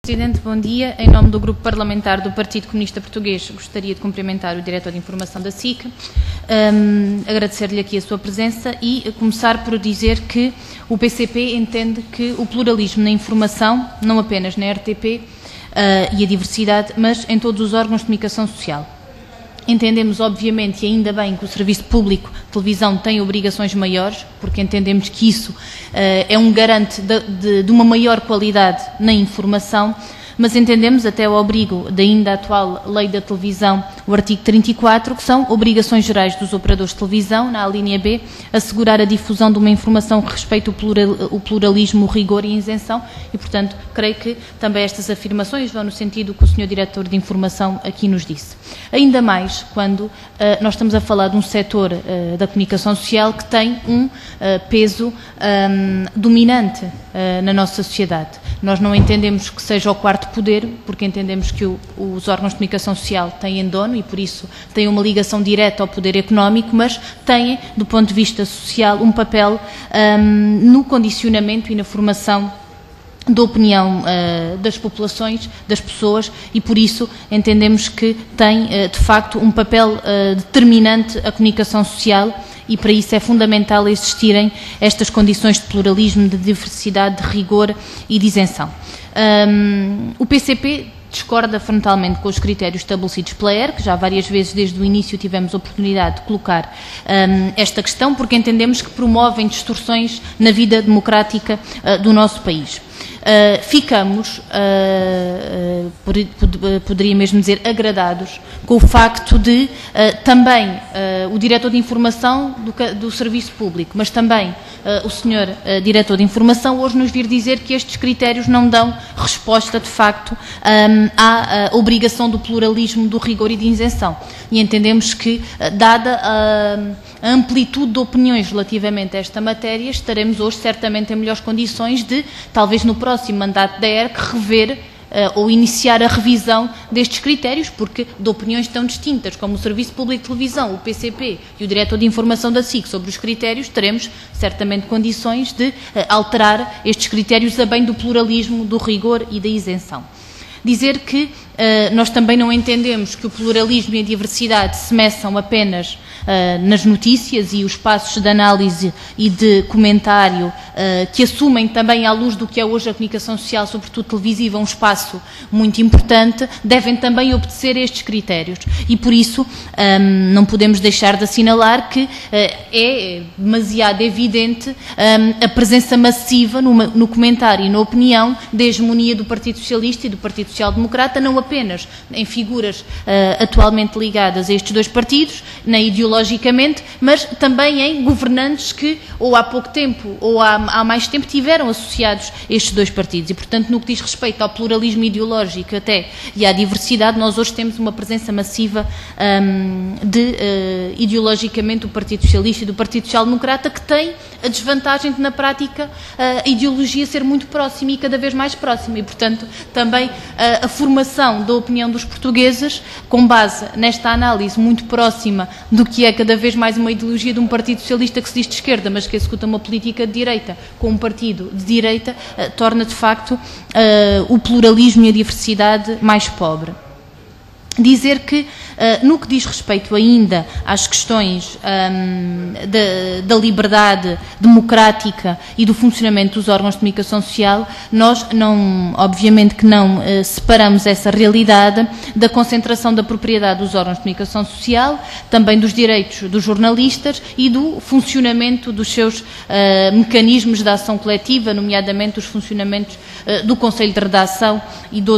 Presidente, bom dia. Em nome do Grupo Parlamentar do Partido Comunista Português, gostaria de cumprimentar o Diretor de Informação da SIC, agradecer-lhe aqui a sua presença e começar por dizer que o PCP entende que o pluralismo na informação, não apenas na RTP e a diversidade, mas em todos os órgãos de comunicação social. Entendemos, obviamente, e ainda bem, que o Serviço Público de Televisão tem obrigações maiores, porque entendemos que isso é um garante de uma maior qualidade na informação, mas entendemos, até ao abrigo da ainda atual Lei da Televisão, o artigo 34, que são obrigações gerais dos operadores de televisão, na alínea B, assegurar a difusão de uma informação que respeite o pluralismo, o rigor e a isenção, e, portanto, creio que também estas afirmações vão no sentido que o Sr. Diretor de Informação aqui nos disse. Ainda mais quando nós estamos a falar de um setor da comunicação social que tem um peso dominante na nossa sociedade. Nós não entendemos que seja o quarto poder, porque entendemos que os órgãos de comunicação social têm dono e, por isso, têm uma ligação direta ao poder económico, mas têm, do ponto de vista social, um papel no condicionamento e na formação da opinião das populações, das pessoas, e por isso entendemos que tem, de facto, um papel determinante a comunicação social, e para isso é fundamental existirem estas condições de pluralismo, de diversidade, de rigor e de isenção. O PCP discorda frontalmente com os critérios estabelecidos pela ERC, já várias vezes desde o início tivemos a oportunidade de colocar esta questão, porque entendemos que promovem distorções na vida democrática do nosso país. Ficamos, poderia mesmo dizer, agradados com o facto de também o Diretor de Informação do Serviço Público, mas também o Sr. Diretor de Informação hoje nos vir dizer que estes critérios não dão resposta, de facto, à obrigação do pluralismo, do rigor e de isenção. E entendemos que, dada a amplitude de opiniões relativamente a esta matéria, estaremos hoje certamente em melhores condições de, talvez no próximo mandato da ERC, rever ou iniciar a revisão destes critérios, porque de opiniões tão distintas como o Serviço Público de Televisão, o PCP e o Diretor de Informação da SIC sobre os critérios, teremos certamente condições de alterar estes critérios a bem do pluralismo, do rigor e da isenção. Dizer que nós também não entendemos que o pluralismo e a diversidade se meçam apenas nas notícias e os espaços de análise e de comentário que assumem também, à luz do que é hoje a comunicação social, sobretudo televisiva, um espaço muito importante, devem também obedecer a estes critérios. E por isso não podemos deixar de assinalar que é demasiado evidente a presença massiva no comentário e na opinião da hegemonia do Partido Socialista e do Partido Social Democrata, não apenas em figuras atualmente ligadas a estes dois partidos, nem ideologicamente, mas também em governantes que ou há pouco tempo ou há mais tempo tiveram associados estes dois partidos. E, portanto, no que diz respeito ao pluralismo ideológico até e à diversidade, nós hoje temos uma presença massiva ideologicamente do Partido Socialista e do Partido Social Democrata, que tem a desvantagem de, na prática, a ideologia ser muito próxima e cada vez mais próxima. E, portanto, também a formação da opinião dos portugueses, com base nesta análise muito próxima do que é cada vez mais uma ideologia de um Partido Socialista que se diz de esquerda, mas que executa uma política de direita com um partido de direita, torna de facto o pluralismo e a diversidade mais pobre. Dizer que, no que diz respeito ainda às questões da liberdade democrática e do funcionamento dos órgãos de comunicação social, nós não, obviamente que não separamos essa realidade da concentração da propriedade dos órgãos de comunicação social, também dos direitos dos jornalistas e do funcionamento dos seus mecanismos de ação coletiva, nomeadamente os funcionamentos do Conselho de Redação e de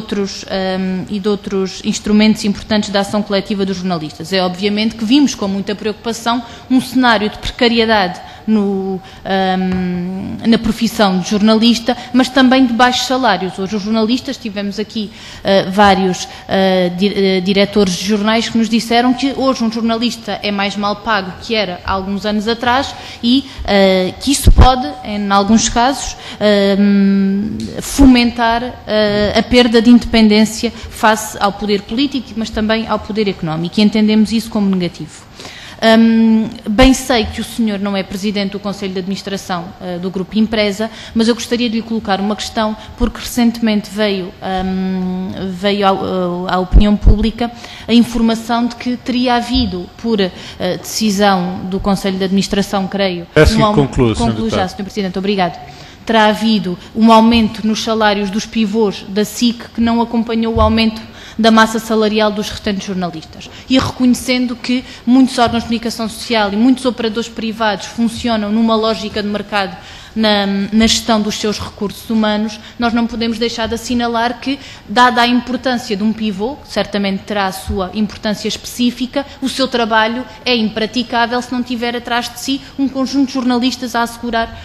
outros instrumentos importantes da ação coletiva dos jornalistas. É obviamente que vimos com muita preocupação um cenário de precariedade na profissão de jornalista, mas também de baixos salários. Hoje os jornalistas, tivemos aqui vários diretores de jornais que nos disseram que hoje um jornalista é mais mal pago que era há alguns anos atrás e que isso pode, em alguns casos, fomentar a perda de independência face ao poder político, mas também ao poder económico, e entendemos isso como negativo. Bem sei que o senhor não é presidente do Conselho de Administração do Grupo Impresa, mas eu gostaria de lhe colocar uma questão, porque recentemente veio à opinião pública a informação de que teria havido, por decisão do Conselho de Administração, creio... Peço que conclua, Concluo já, Sr. Presidente, obrigado. Terá havido um aumento nos salários dos pivôs da SIC que não acompanhou o aumento da massa salarial dos restantes jornalistas. E reconhecendo que muitos órgãos de comunicação social e muitos operadores privados funcionam numa lógica de mercado na gestão dos seus recursos humanos, nós não podemos deixar de assinalar que, dada a importância de um pivô, que certamente terá a sua importância específica, o seu trabalho é impraticável se não tiver atrás de si um conjunto de jornalistas a assegurar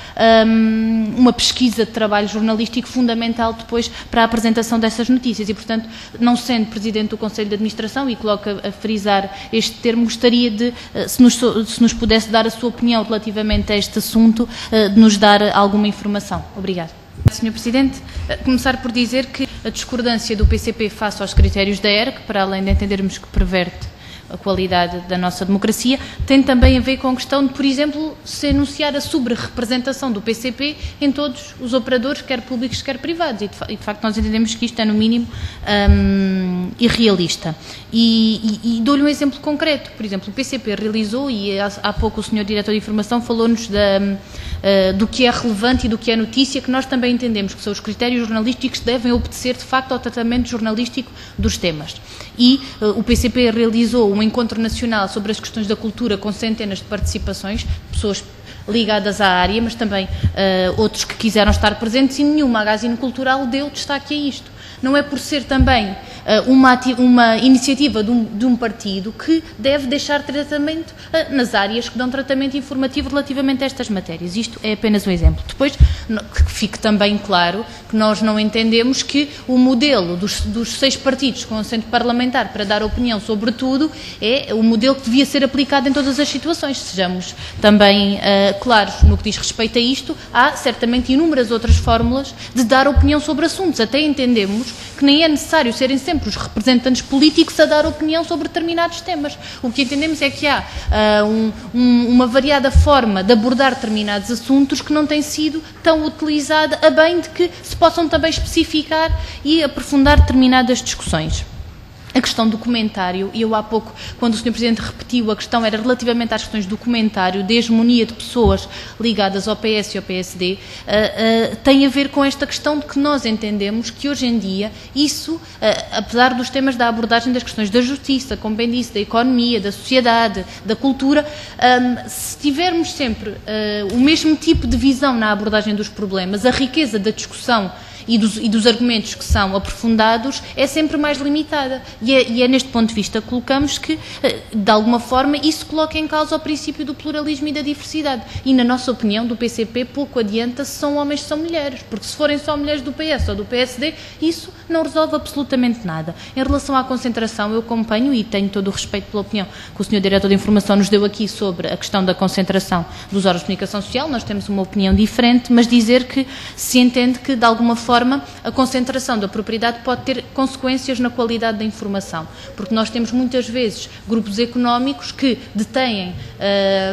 uma pesquisa de trabalho jornalístico fundamental depois para a apresentação dessas notícias. E, portanto, não sendo Presidente do Conselho de Administração, e coloco a frisar este termo, gostaria de, se nos pudesse dar a sua opinião relativamente a este assunto, de nos dar alguma informação. Obrigada. Sr. Presidente, começar por dizer que a discordância do PCP face aos critérios da ERC, para além de entendermos que perverte a qualidade da nossa democracia, tem também a ver com a questão de, por exemplo, se anunciar a sobre-representação do PCP em todos os operadores, quer públicos, quer privados. E, de facto, nós entendemos que isto é, no mínimo, irrealista. E dou-lhe um exemplo concreto. Por exemplo, o PCP realizou, e há pouco o Sr. Diretor de Informação falou-nos do que é relevante e do que é notícia, que nós também entendemos que são os critérios jornalísticos que devem obedecer, de facto, ao tratamento jornalístico dos temas. E o PCP realizou um encontro nacional sobre as questões da cultura com centenas de participações, pessoas ligadas à área, mas também outros que quiseram estar presentes, e nenhum magazine cultural deu destaque a isto. Não é por ser também uma iniciativa de um partido que deve deixar tratamento nas áreas que dão tratamento informativo relativamente a estas matérias. Isto é apenas um exemplo. Depois, que fique também claro que nós não entendemos que o modelo dos 6 partidos com assento parlamentar para dar opinião sobre tudo é o modelo que devia ser aplicado em todas as situações. Sejamos também claros no que diz respeito a isto. Há certamente inúmeras outras fórmulas de dar opinião sobre assuntos. Até entendemos que nem é necessário serem sempre os representantes políticos a dar opinião sobre determinados temas. O que entendemos é que há uma variada forma de abordar determinados assuntos que não tem sido tão utilizada a bem de que se possam também especificar e aprofundar determinadas discussões. A questão do comentário, e eu há pouco, quando o Sr. Presidente repetiu, a questão era relativamente às questões do comentário, de hegemonia de pessoas ligadas ao PS e ao PSD, tem a ver com esta questão de que nós entendemos que hoje em dia isso, apesar dos temas da abordagem das questões da justiça, como bem disse, da economia, da sociedade, da cultura, se tivermos sempre o mesmo tipo de visão na abordagem dos problemas, a riqueza da discussão e dos argumentos que são aprofundados é sempre mais limitada. E é neste ponto de vista que colocamos que, de alguma forma, isso coloca em causa o princípio do pluralismo e da diversidade. E, na nossa opinião, do PCP, pouco adianta se são homens ou são mulheres, porque se forem só mulheres do PS ou do PSD, isso não resolve absolutamente nada. Em relação à concentração, eu acompanho e tenho todo o respeito pela opinião que o Sr. Diretor de Informação nos deu aqui sobre a questão da concentração dos órgãos de comunicação social. Nós temos uma opinião diferente, mas dizer que se entende que, de alguma forma, a concentração da propriedade pode ter consequências na qualidade da informação, porque nós temos muitas vezes grupos económicos que detêm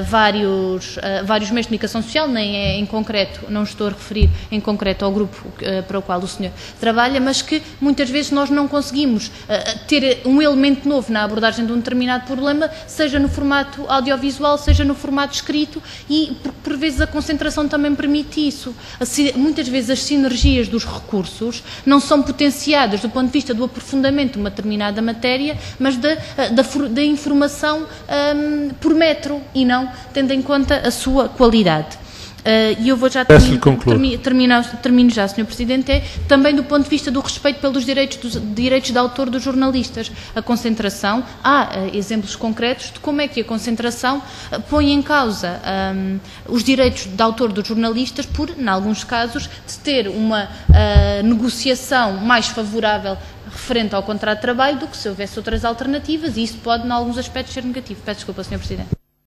vários meios de comunicação social, nem é em concreto, não estou a referir em concreto ao grupo para o qual o senhor trabalha, mas que muitas vezes nós não conseguimos ter um elemento novo na abordagem de um determinado problema, seja no formato audiovisual, seja no formato escrito, e por vezes a concentração também permite isso. Muitas vezes as sinergias dos recursos não são potenciadas do ponto de vista do aprofundamento de uma determinada matéria, mas da informação por metro e não tendo em conta a sua qualidade. E eu vou já termino já, Sr. Presidente, também do ponto de vista do respeito pelos direitos de autor dos jornalistas. A concentração, há exemplos concretos de como é que a concentração põe em causa os direitos de autor dos jornalistas por, em alguns casos, de ter uma negociação mais favorável referente ao contrato de trabalho do que se houvesse outras alternativas, e isso pode, em alguns aspectos, ser negativo. Peço desculpa, Sr. Presidente.